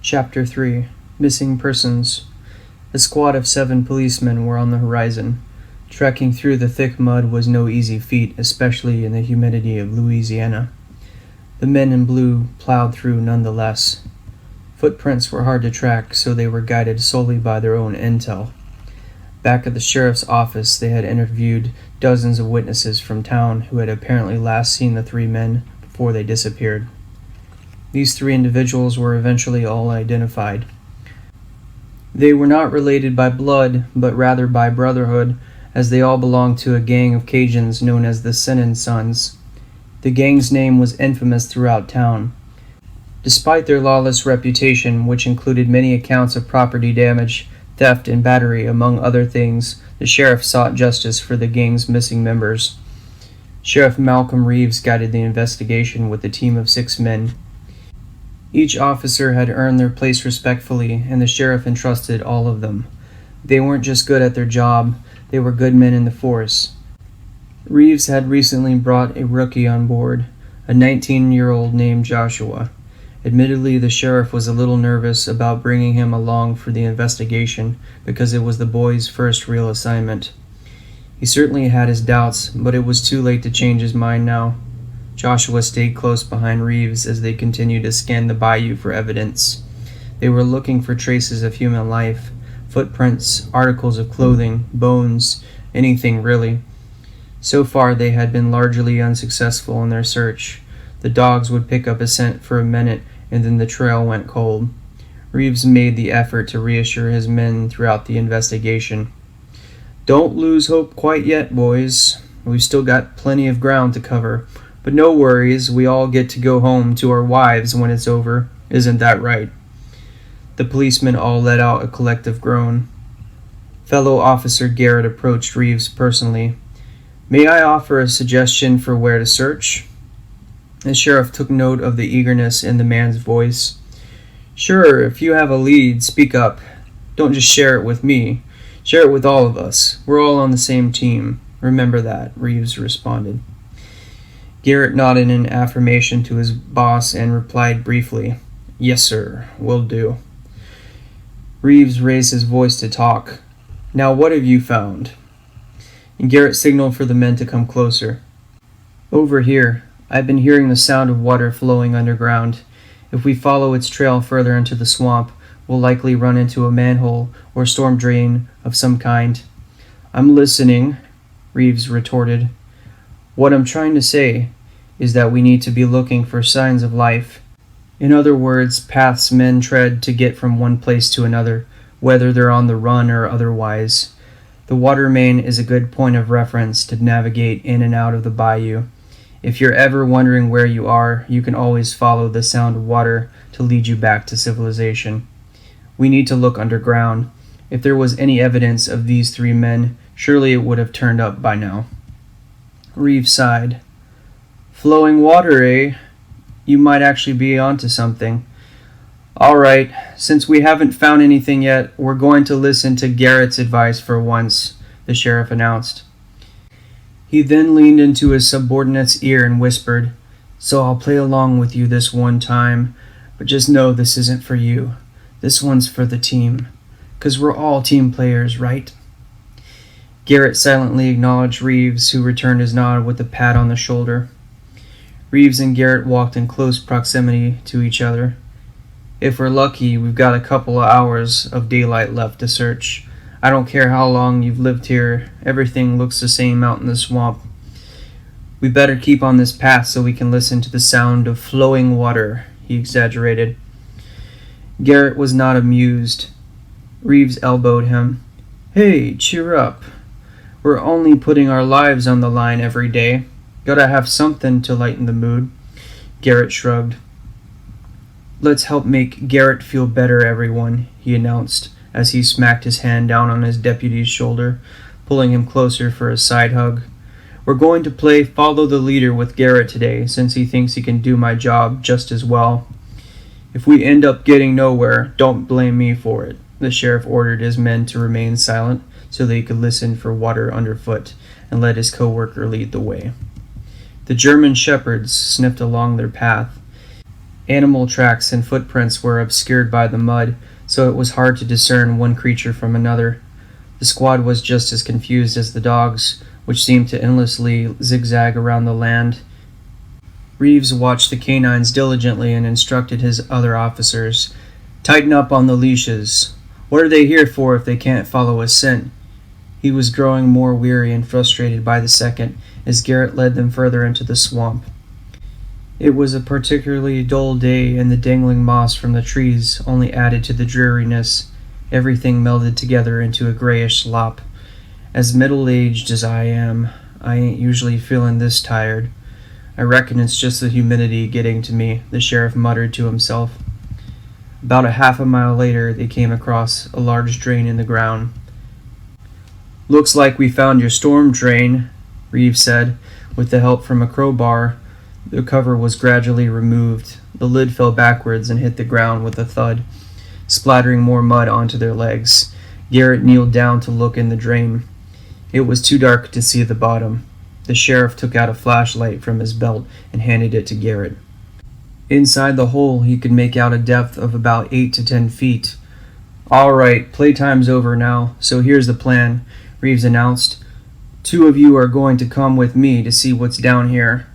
Chapter 3 Missing Persons. A squad of 7 policemen were on the horizon. Trekking through the thick mud was no easy feat, especially in the humidity of Louisiana. The men in blue plowed through nonetheless. Footprints were hard to track, so they were guided solely by their own intel. Back at the sheriff's office, they had interviewed dozens of witnesses from town who had apparently last seen the 3 men before they disappeared. These 3 individuals were eventually all identified. They were not related by blood, but rather by brotherhood, as they all belonged to a gang of Cajuns known as the Senin Sons. The gang's name was infamous throughout town. Despite their lawless reputation, which included many accounts of property damage, theft, and battery, among other things, the sheriff sought justice for the gang's missing members. Sheriff Malcolm Reeves guided the investigation with a team of 6 men. Each officer had earned their place respectfully, and the sheriff entrusted all of them. They weren't just good at their job, they were good men in the force. Reeves had recently brought a rookie on board, a 19-year-old named Joshua. Admittedly, the sheriff was a little nervous about bringing him along for the investigation because it was the boy's first real assignment. He certainly had his doubts, but it was too late to change his mind now. Joshua stayed close behind Reeves as they continued to scan the bayou for evidence. They were looking for traces of human life, footprints, articles of clothing, bones, anything really. So far, they had been largely unsuccessful in their search. The dogs would pick up a scent for a minute, and then the trail went cold. Reeves made the effort to reassure his men throughout the investigation. "Don't lose hope quite yet, boys. We've still got plenty of ground to cover. But no worries, we all get to go home to our wives when it's over. Isn't that right?" The policemen all let out a collective groan. Fellow Officer Garrett approached Reeves personally. "May I offer a suggestion for where to search?" The sheriff took note of the eagerness in the man's voice. "Sure, if you have a lead, speak up. Don't just share it with me. Share it with all of us. We're all on the same team. Remember that," Reeves responded. Garrett nodded in affirmation to his boss and replied briefly, "Yes, sir, will do." Reeves raised his voice to talk. "Now what have you found?" And Garrett signaled for the men to come closer. "Over here. I've been hearing the sound of water flowing underground. If we follow its trail further into the swamp, we'll likely run into a manhole or storm drain of some kind." "I'm listening," Reeves retorted. "What I'm trying to say is that we need to be looking for signs of life. In other words, paths men tread to get from one place to another, whether they're on the run or otherwise. The water main is a good point of reference to navigate in and out of the bayou. If you're ever wondering where you are, you can always follow the sound of water to lead you back to civilization. We need to look underground. If there was any evidence of these 3 men, surely it would have turned up by now." Reeves sighed. "Flowing water, eh? You might actually be onto something. All right, since we haven't found anything yet, we're going to listen to Garrett's advice for once," the sheriff announced. He then leaned into his subordinate's ear and whispered, "So I'll play along with you this one time, but just know this isn't for you. This one's for the team. 'Cause we're all team players, right?" Garrett silently acknowledged Reeves, who returned his nod with a pat on the shoulder. Reeves and Garrett walked in close proximity to each other. "If we're lucky, we've got a couple of hours of daylight left to search. I don't care how long you've lived here, everything looks the same out in the swamp. We better keep on this path so we can listen to the sound of flowing water," he exaggerated. Garrett was not amused. Reeves elbowed him. "Hey, cheer up. We're only putting our lives on the line every day. Gotta have something to lighten the mood." Garrett shrugged. "Let's help make Garrett feel better, everyone," he announced as he smacked his hand down on his deputy's shoulder, pulling him closer for a side hug. "We're going to play follow the leader with Garrett today, since he thinks he can do my job just as well. If we end up getting nowhere, don't blame me for it." The sheriff ordered his men to remain silent so they could listen for water underfoot and let his co-worker lead the way. The German shepherds sniffed along their path. Animal tracks and footprints were obscured by the mud, so it was hard to discern one creature from another. The squad was just as confused as the dogs, which seemed to endlessly zigzag around the land. Reeves watched the canines diligently and instructed his other officers. "Tighten up on the leashes. What are they here for if they can't follow a scent?" He was growing more weary and frustrated by the second as Garrett led them further into the swamp. It was a particularly dull day, and the dangling moss from the trees only added to the dreariness. Everything melded together into a grayish slop. As middle-aged as I am, I ain't usually feeling this tired. I reckon it's just the humidity getting to me, the sheriff muttered to himself. About a half a mile later, they came across a large drain in the ground. "Looks like we found your storm drain," Reeves said. With the help from a crowbar, the cover was gradually removed. The lid fell backwards and hit the ground with a thud, splattering more mud onto their legs. Garrett kneeled down to look in the drain. It was too dark to see the bottom. The sheriff took out a flashlight from his belt and handed it to Garrett. Inside the hole, he could make out a depth of about 8 to 10 feet. "All right, playtime's over now, so here's the plan," Reeves announced. "Two of you are going to come with me to see what's down here.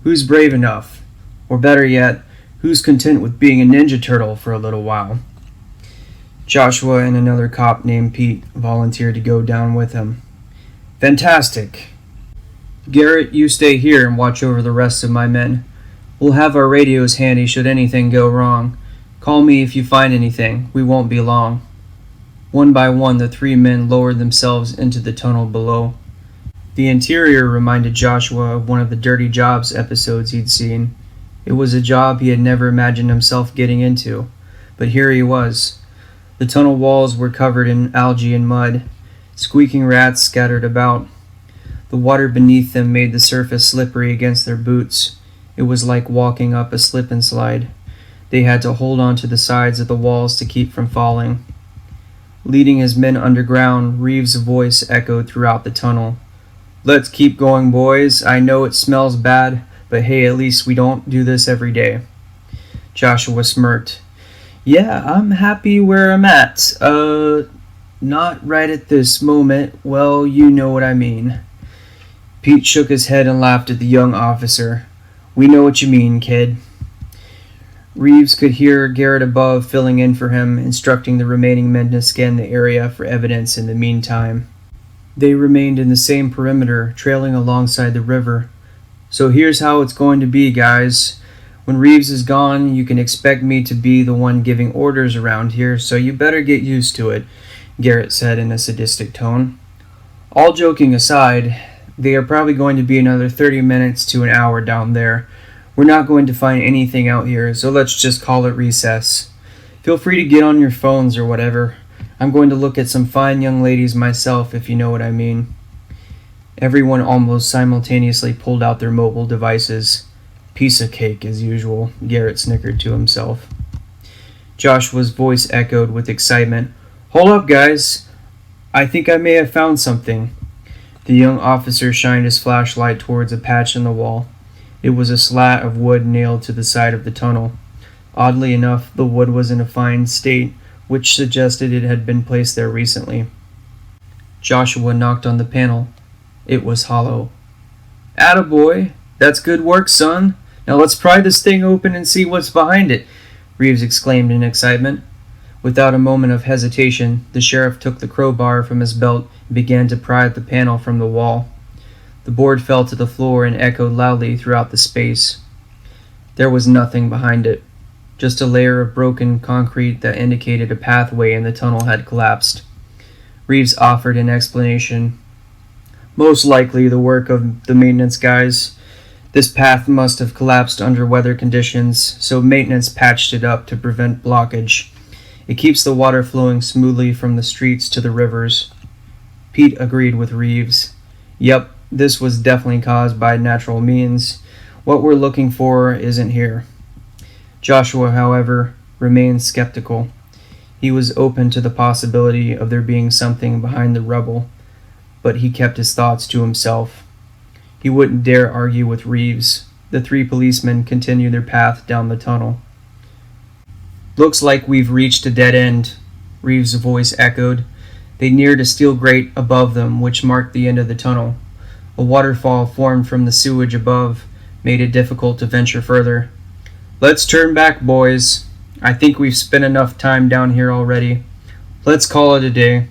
Who's brave enough? Or better yet, who's content with being a Ninja Turtle for a little while?" Joshua and another cop named Pete volunteered to go down with him. "Fantastic. Garrett, you stay here and watch over the rest of my men. We'll have our radios handy should anything go wrong. Call me if you find anything. We won't be long." One by one, the three men lowered themselves into the tunnel below. The interior reminded Joshua of one of the Dirty Jobs episodes he'd seen. It was a job he had never imagined himself getting into, but here he was. The tunnel walls were covered in algae and mud. Squeaking rats scattered about. The water beneath them made the surface slippery against their boots. It was like walking up a slip and slide. They had to hold on to the sides of the walls to keep from falling. Leading his men underground, Reeves' voice echoed throughout the tunnel. "Let's keep going, boys. I know it smells bad, but hey, at least we don't do this every day." Joshua smirked. "Yeah, I'm happy where I'm at. Not right at this moment. Well, you know what I mean." Pete shook his head and laughed at the young officer. "We know what you mean, kid." Reeves could hear Garrett above filling in for him, instructing the remaining men to scan the area for evidence in the meantime. They remained in the same perimeter, trailing alongside the river. "So here's how it's going to be, guys. When Reeves is gone, you can expect me to be the one giving orders around here, so you better get used to it," Garrett said in a sadistic tone. "All joking aside, they are probably going to be another 30 minutes to an hour down there. We're not going to find anything out here, so let's just call it recess. Feel free to get on your phones or whatever. I'm going to look at some fine young ladies myself, if you know what I mean." Everyone almost simultaneously pulled out their mobile devices. "Piece of cake, as usual," Garrett snickered to himself. Joshua's voice echoed with excitement. "Hold up, guys. I think I may have found something." The young officer shined his flashlight towards a patch in the wall. It was a slat of wood nailed to the side of the tunnel. Oddly enough, the wood was in a fine state, which suggested it had been placed there recently. Joshua knocked on the panel. It was hollow. "Attaboy! That's good work, son. Now let's pry this thing open and see what's behind it," Reeves exclaimed in excitement. Without a moment of hesitation, the sheriff took the crowbar from his belt and began to pry at the panel from the wall. The board fell to the floor and echoed loudly throughout the space. There was nothing behind it, just a layer of broken concrete that indicated a pathway and the tunnel had collapsed. Reeves offered an explanation. "Most likely the work of the maintenance guys. This path must have collapsed under weather conditions, so maintenance patched it up to prevent blockage. It keeps the water flowing smoothly from the streets to the rivers." Pete agreed with Reeves. "Yep, this was definitely caused by natural means. What we're looking for isn't here." Joshua, however, remained skeptical. He was open to the possibility of there being something behind the rubble, but he kept his thoughts to himself. He wouldn't dare argue with Reeves. The three policemen continued their path down the tunnel. Looks like we've reached a dead end, Reeves' voice echoed. They neared a steel grate above them, which marked the end of the tunnel. A waterfall formed from the sewage above made it difficult to venture further. Let's turn back, boys. I think we've spent enough time down here already. Let's call it a day.